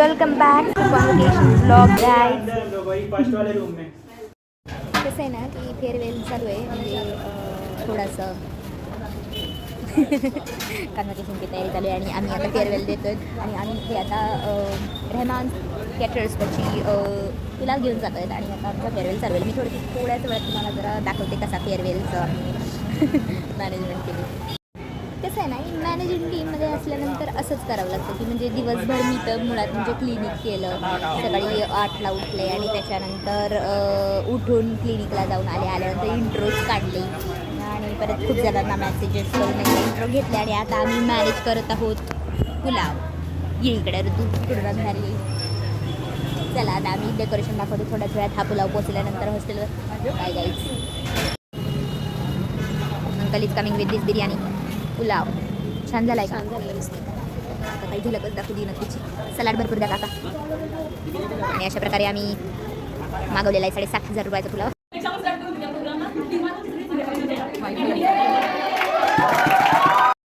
Welcome back to convocation vlog guys. First वाले room में कसं आहे ना की फेअरवेल चालू आहे म्हणजे थोडंसं कॉन्वोकेशनची तयारी चालू आहे आणि आम्ही आता फेअरवेल देतो आहे आणि आम्ही इथे आता रेहमान कॅटरर्सपाशी तुला घेऊन जातो आहेत आणि आता आमचा फेअरवेल चालू आहे. मी थोड्याच वेळात तुम्हाला जरा दाखवते कसा फेअरवेलचं आम्ही मॅनेजमेंट केली. कसं आहे ना मॅनेजमेंट टीममध्ये असल्यानंतर असंच करावं लागतं की म्हणजे दिवसभर मी तर मुळात म्हणजे क्लिनिक केलं. सकाळी 8ला उठले आणि त्याच्यानंतर उठून क्लिनिकला जाऊन आल्यानंतर इंट्रोज काढले आणि परत खूप जणांना मॅसेजेस करून इंट्रो घेतले आणि आता आम्ही मॅनेज करत आहोत पुलाव. ये इकडे ऋतू पूर्ण झाली. चला आता आम्ही डेकोरेशन दाखवतो थोड्याच वेळात. हा पुलाव पोचल्यानंतर हॉस्टेलवर काय जायचं. अंकल इज कमिंग विथ दिस बिर्याणी. पुलाव छान झाला आहे. छान झालेलं दिसतं. आता काही झलकच दाखवली नक्कीची. सलाड भरपूर द्या काका. आणि अशा प्रकारे आम्ही मागवलेला आहे 7,500 रुपयाचा पुलाव.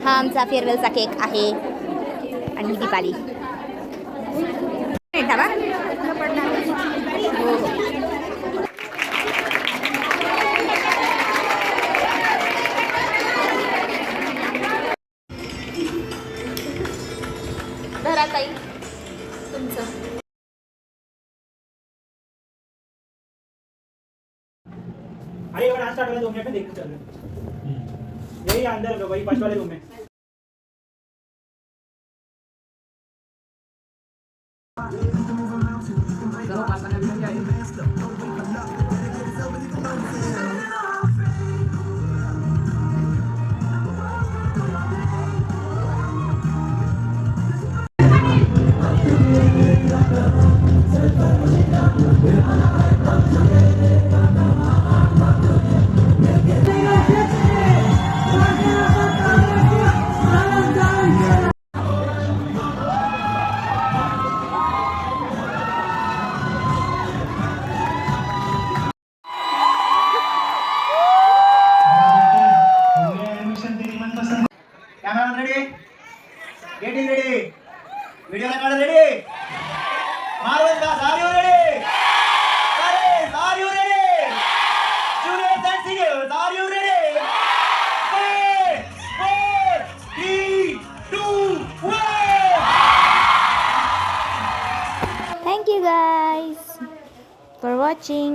हा आमचा फेअरवेलचा केक आहे आणि दीपाली हो घरात आई तुमचं. अरे ये डांस स्टार्ट वाले रूम में पे देख चल यही अंदर वही फर्स्ट वाले रूम में वीडियो काढ रेडी मारवन का आर यू रेडी अरे are you ready juniors and seniors are you ready 4 3 2 1 thank you guys for watching.